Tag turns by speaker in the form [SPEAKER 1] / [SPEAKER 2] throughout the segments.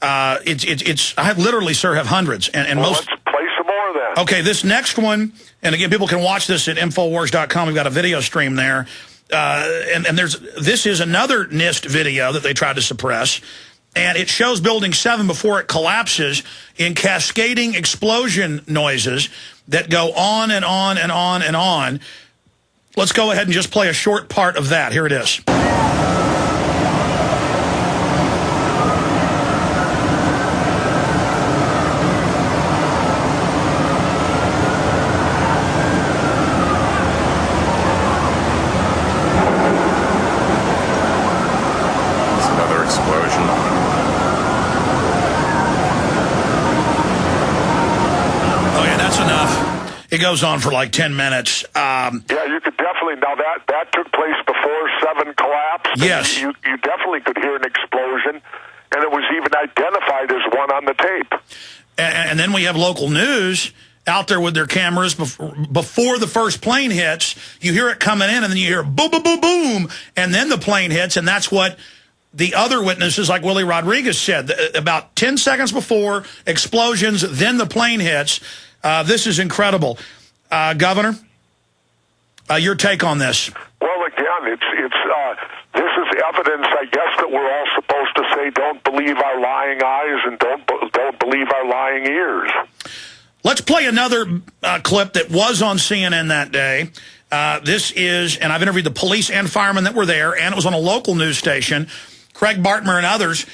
[SPEAKER 1] I literally, sir, have hundreds. And
[SPEAKER 2] well,
[SPEAKER 1] most.
[SPEAKER 2] Let's play some more then.
[SPEAKER 1] Okay, this next one, and again, people can watch this at Infowars.com. We've got a video stream there. This is another NIST video that they tried to suppress. And it shows Building 7 before it collapses in cascading explosion noises that go on and on and on and on. Let's go ahead and just play a short part of that. Here it is. It goes on for like 10 minutes.
[SPEAKER 2] Yeah, you could definitely. Now that took place before 7 collapsed.
[SPEAKER 1] Yes.
[SPEAKER 2] You definitely could hear an explosion, and it was even identified as one on the tape.
[SPEAKER 1] And then we have local news out there with their cameras before the first plane hits. You hear it coming in, and then you hear boom, boom, boom, boom, and then the plane hits, and that's what the other witnesses, like Willie Rodriguez, said. About 10 seconds before explosions, then the plane hits. This is incredible. Governor, your take on this?
[SPEAKER 2] Well, again, this is evidence, I guess, that we're all supposed to say, don't believe our lying eyes and don't believe our lying ears.
[SPEAKER 1] Let's play another clip that was on CNN that day. This is, and I've interviewed the police and firemen that were there, and it was on a local news station. Craig Bartmer and others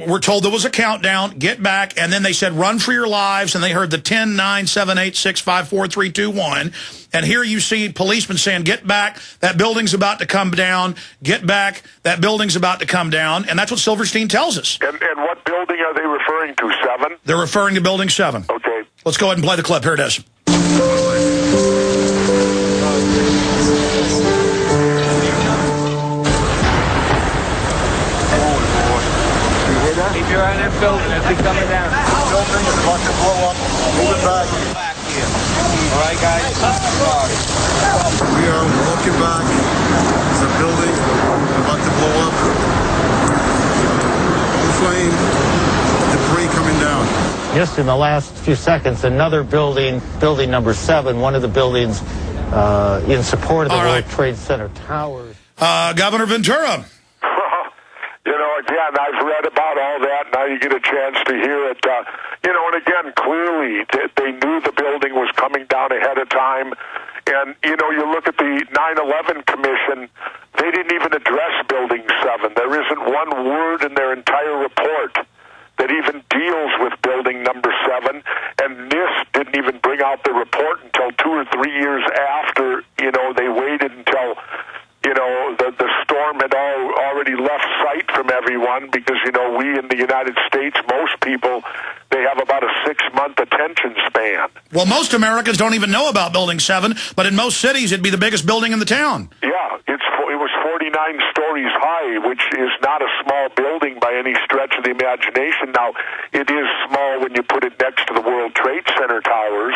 [SPEAKER 1] were told there was a countdown, get back, and then they said, run for your lives, and they heard the 10, 9, 7, 8, 6, 5, 4, 3, 2, 1. And here you see policemen saying, get back, that building's about to come down, get back, that building's about to come down, and that's what Silverstein tells us.
[SPEAKER 2] And what building are they referring to, 7?
[SPEAKER 1] They're referring to Building 7.
[SPEAKER 2] Okay.
[SPEAKER 1] Let's go ahead and play the clip. Here it is.
[SPEAKER 3] Keep your eye on that building as we coming down. The building is about to blow up. Move it back. Back here. All right, guys.
[SPEAKER 4] We are walking back. There's a building about to blow up. Flame, debris coming down.
[SPEAKER 5] Just in the last few seconds, another building, building number 7, one of the buildings in support of the World Trade Center towers.
[SPEAKER 1] Governor Ventura.
[SPEAKER 2] Again, I've read about all that. Now you get a chance to hear it. And again, clearly they knew the building was coming down ahead of time. And, you look at the 9/11 Commission, they didn't even address Building 7. There isn't one word in their entire report that even deals with Building number 7. And NIST didn't even bring out the report until 2 or 3 years after, they waited until the storm had already left sight from everyone because, we in the United States, most people, they have about a 6-month attention span.
[SPEAKER 1] Well, most Americans don't even know about Building 7, but in most cities, it'd be the biggest building in the town.
[SPEAKER 2] Yeah, it was 49 stories high, which is not a small building by any stretch of the imagination. Now, it is small when you put it next to the World Trade Center towers.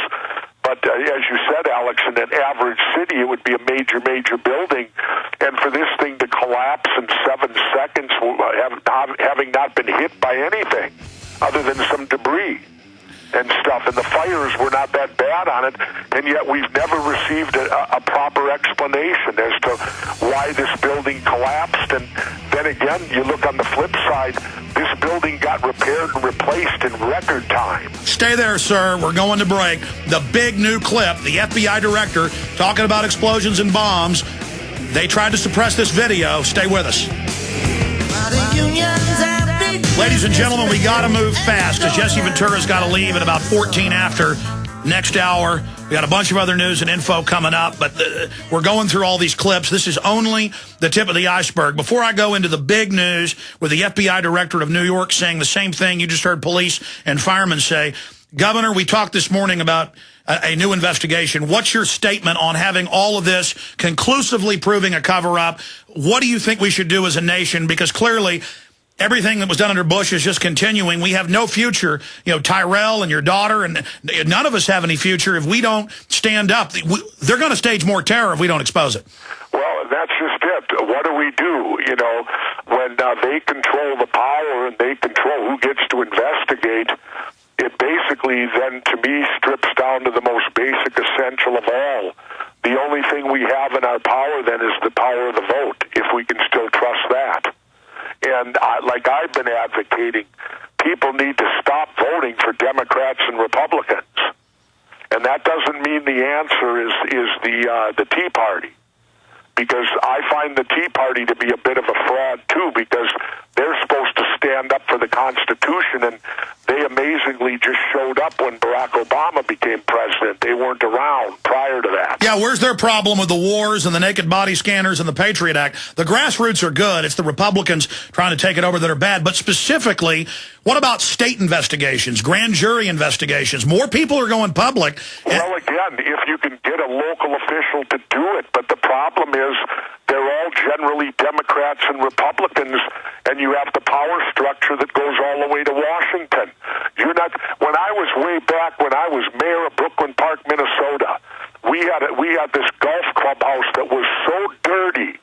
[SPEAKER 2] But as you said, Alex, in an average city, it would be a major, major building. And for this thing to collapse in 7 seconds, having not been hit by anything other than some debris and stuff, and the fires were not that bad on it, and yet we've never received a proper explanation as to why this building collapsed. And then again, you look on the flip side, this building got repaired and replaced in record time.
[SPEAKER 1] Stay there, sir. We're going to break. The big new clip, the FBI director talking about explosions and bombs. They tried to suppress this video. Stay with us. Ladies and gentlemen, we got to move fast because Jesse Ventura's got to leave at about 14 after next hour. We got a bunch of other news and info coming up, but we're going through all these clips. This is only the tip of the iceberg. Before I go into the big news with the FBI director of New York saying the same thing you just heard police and firemen say, Governor, we talked this morning about a new investigation. What's your statement on having all of this conclusively proving a cover-up? What do you think we should do as a nation? Because clearly everything that was done under Bush is just continuing. We have no future. Tyrell and your daughter, and none of us have any future if we don't stand up. They're going to stage more terror if we don't expose it.
[SPEAKER 2] Well, that's just it. What do we do? when they control the power and they control who gets to investigate, it basically then, to me, strips down to the most basic essential of all. The only thing we have in our power then is the power of the vote, if we can still trust that. And like I've been advocating, people need to stop voting for Democrats and Republicans. And that doesn't mean the answer is the Tea Party. Because I find the Tea Party to be a bit of a fraud, too, because they're supposed to stand up for the Constitution, and they amazingly just showed up when Barack Obama became president. They weren't around prior to that.
[SPEAKER 1] Yeah, where's their problem with the wars and the naked body scanners and the Patriot Act? The grassroots are good. It's the Republicans trying to take it over that are bad. But specifically, what about state investigations, grand jury investigations? More people are going public.
[SPEAKER 2] Well, again, if you can get a local official to do it, but the problem is they're all generally Democrats and Republicans, and you have the power structure that goes all the way to Washington. You're not. When I was way back, when I was mayor of Brooklyn Park, Minnesota, we had this golf clubhouse that was so dirty.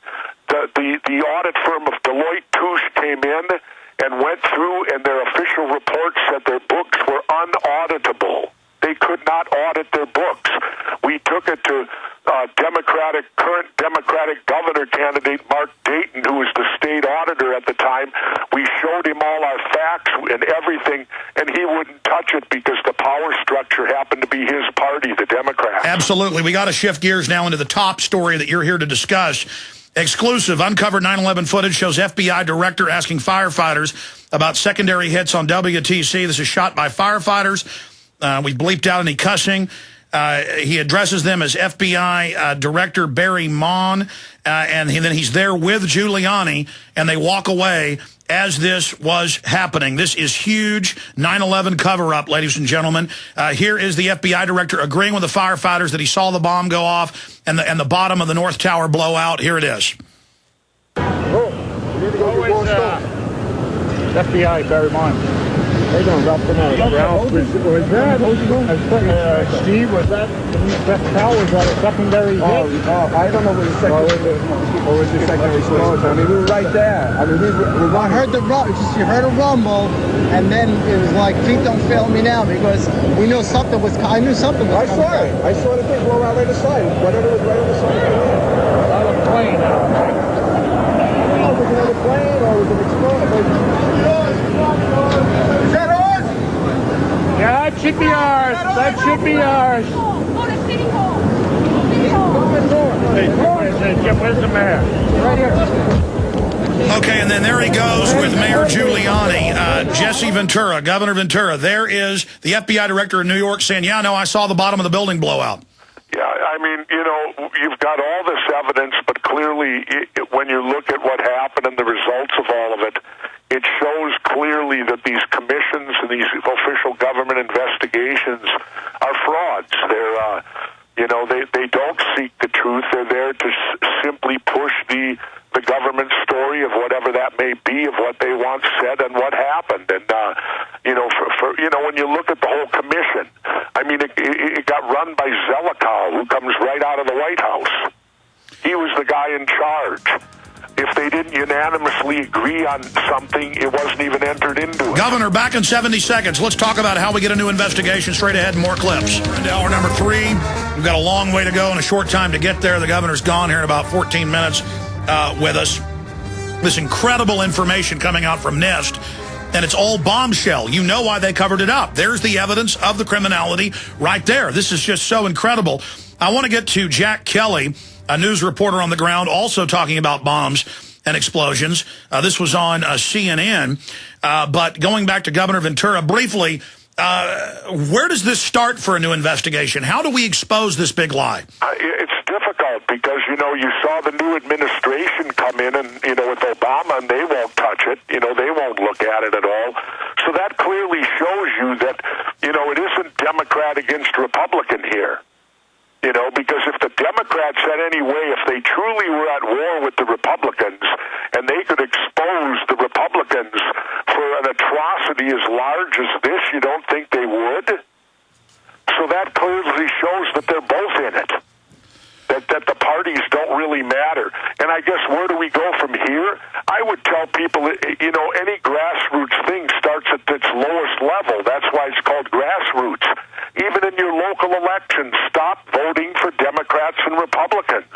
[SPEAKER 2] The audit firm of Deloitte Touche came in and went through, and their official report said their books were unauditable. They could not audit their books. We took it to current Democratic governor candidate Mark Dayton, who was the state auditor at the time. We showed him all our facts and everything, and he wouldn't touch it because the power structure happened to be his party, the Democrats.
[SPEAKER 1] Absolutely. We got to shift gears now into the top story that you're here to discuss. Exclusive, uncovered 9/11 footage shows FBI director asking firefighters about secondary hits on WTC. This is shot by firefighters. We bleeped out any cussing. He addresses them as FBI Director Barry Mon, and then he's there with Giuliani, and they walk away as this was happening. This is huge 9/11 cover-up, ladies and gentlemen. Here is the FBI Director agreeing with the firefighters that he saw the bomb go off and the bottom of the North Tower blow out. Here it is.
[SPEAKER 6] FBI Barry Mon. How you doing, Ralph? Was that, Steve, was that was that a secondary hit?
[SPEAKER 7] I don't know what the secondary or was the secondary explosion. I mean, we were right there. I mean, I heard the you heard a rumble, and then it was like, feet don't fail me now, because we knew something was. I knew something was coming. I saw it. I saw the thing blow out right aside. Whatever was right on the side.
[SPEAKER 6] Not a plane.
[SPEAKER 7] Was it another plane or was it explosion? Is that ours?
[SPEAKER 6] Yeah, that should be ours. That should be ours.
[SPEAKER 8] Go to City Hall. City Hall.
[SPEAKER 6] Hey, Jim, where's the mayor?
[SPEAKER 7] Right here.
[SPEAKER 1] Okay, and then there he goes with Mayor Giuliani, Jesse-Ventura, Governor Ventura. There is the FBI Director in New York saying, yeah, no, I saw the bottom of the building blow out.
[SPEAKER 2] Yeah, I mean, you've got all this evidence, but clearly when you look at what happened and the results of all of it, it shows clearly that these commissions and these official government investigations are frauds. They're, they don't seek the truth. They're there to simply push the government story of whatever that may be, of what they once said and what happened. And, when you look at the whole commission, I mean, it got run by Zelikow, who comes right out of the White House. He was the guy in charge. If they didn't unanimously agree on something, it wasn't even entered into it.
[SPEAKER 1] Governor, back in 70 seconds. Let's talk about how we get a new investigation straight ahead and more clips. We're into hour number 3. We've got a long way to go and a short time to get there. The governor's gone here in about 14 minutes with us. This incredible information coming out from NIST, and it's all bombshell. You know why they covered it up. There's the evidence of the criminality right there. This is just so incredible. I want to get to Jack Kelly, a news reporter on the ground, also talking about bombs and explosions. This was on CNN. But going back to Governor Ventura, briefly, where does this start for a new investigation? How do we expose this big lie?
[SPEAKER 2] It's difficult because, you saw the new administration come in and, with Obama, and they won't touch it. They won't look at it at all. So that clearly shows you that, it isn't Democrat against Republican here. Because if the Democrats had any way, if they truly were at war with the Republicans, and they could expose the Republicans for an atrocity as large as this, you don't think they would? So that clearly shows that they're both in it, that the parties don't really matter. And I guess where do we go from here? I would tell people, you know, any grassroots thing starts at its lowest level. That's why it's called grassroots. Even in your local elections, stop voting for Democrats and Republicans.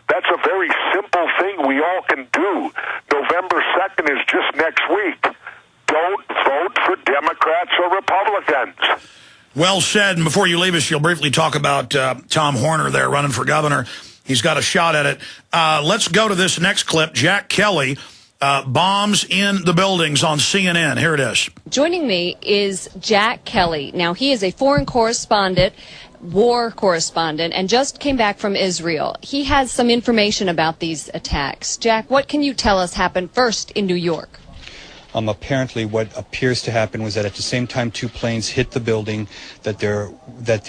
[SPEAKER 2] That's a very simple thing we all can do. November 2nd is just next week. Don't vote for Democrats or Republicans.
[SPEAKER 1] Well said. And before you leave us, you'll briefly talk about Tom Horner there running for governor. He's got a shot at it. Let's go to this next clip. Jack Kelly, bombs in the buildings on CNN. Here it is.
[SPEAKER 9] Joining me is Jack Kelly. Now, he is a foreign correspondent, war correspondent, and just came back from Israel. He has some information about these attacks. Jack, what can you tell us happened first in New York?
[SPEAKER 10] Apparently what appears to happen was that at the same time two planes hit the building, that the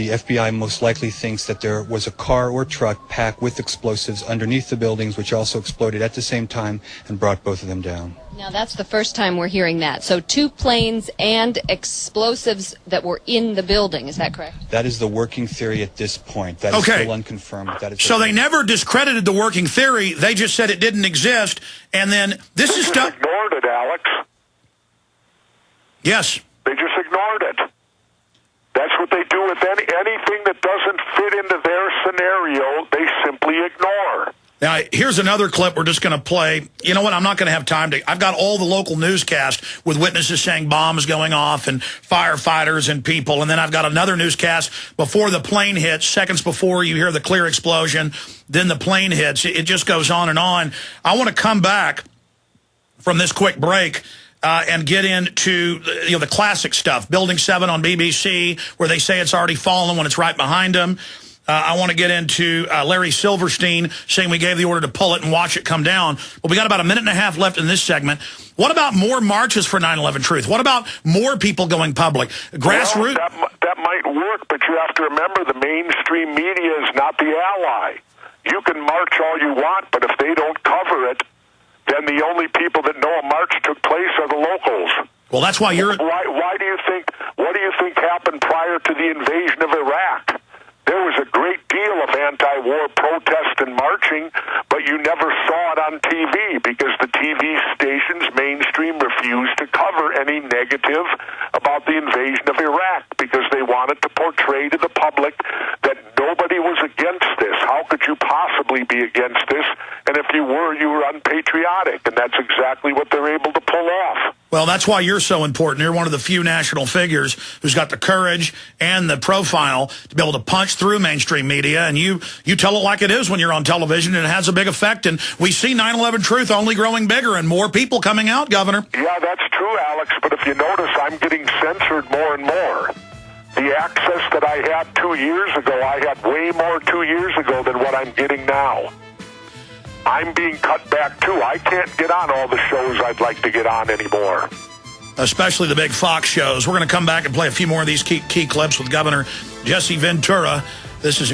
[SPEAKER 10] FBI most likely thinks that there was a car or truck packed with explosives underneath the buildings, which also exploded at the same time and brought both of them down.
[SPEAKER 9] Now, that's the first time we're hearing that. So 2 planes and explosives that were in the building. Is that correct?
[SPEAKER 10] That is the working theory at this point. That is still unconfirmed. That is
[SPEAKER 1] so they never discredited the working theory. They just said it didn't exist. And then this is stuff.
[SPEAKER 2] Ignored it, Alex.
[SPEAKER 1] Yes.
[SPEAKER 2] They just ignored it. That's what they do with anything that doesn't fit into their scenario. They simply ignore.
[SPEAKER 1] Now, here's another clip we're just going to play. You know what? I'm not going to have time to. I've got all the local newscasts with witnesses saying bombs going off and firefighters and people. And then I've got another newscast before the plane hits, seconds before you hear the clear explosion. Then the plane hits. It just goes on and on. I want to come back from this quick break and get into the classic stuff. Building 7 on BBC, where they say it's already fallen when it's right behind them. I want to get into Larry Silverstein saying we gave the order to pull it and watch it come down. But we got about a minute and a half left in this segment. What about more marches for 9/11 Truth? What about more people going public? Grassroots?
[SPEAKER 2] Well, that might work, but you have to remember the mainstream media is not the ally. You can march all you want, but if they don't cover it, then the only people that know a march took place are the locals.
[SPEAKER 1] Well, that's why you're...
[SPEAKER 2] Why do you think... What do you think happened prior to the invasion of Iraq? There was a great deal of anti-war protest and marching, but you never saw it on TV because the TV stations, mainstream, refused to cover any negative about the invasion of Iraq because they wanted to portray to the public that nobody was against this. How could you possibly be against this? And if you were unpatriotic, and that's exactly what they're able to pull off.
[SPEAKER 1] Well, that's why you're so important. You're one of the few national figures who's got the courage and the profile to be able to punch through mainstream media, and you tell it like it is when you're on television, and it has a big effect. And we see 9/11 Truth only growing bigger and more people coming out, Governor.
[SPEAKER 2] Yeah, that's true, Alex, but if you notice, I'm getting censored more and more. The access that I had 2 years ago, I had way more 2 years ago than what I'm getting now. I'm being cut back, too. I can't get on all the shows I'd like to get on anymore.
[SPEAKER 1] Especially the big Fox shows. We're going to come back and play a few more of these key clips with Governor Jesse Ventura. This is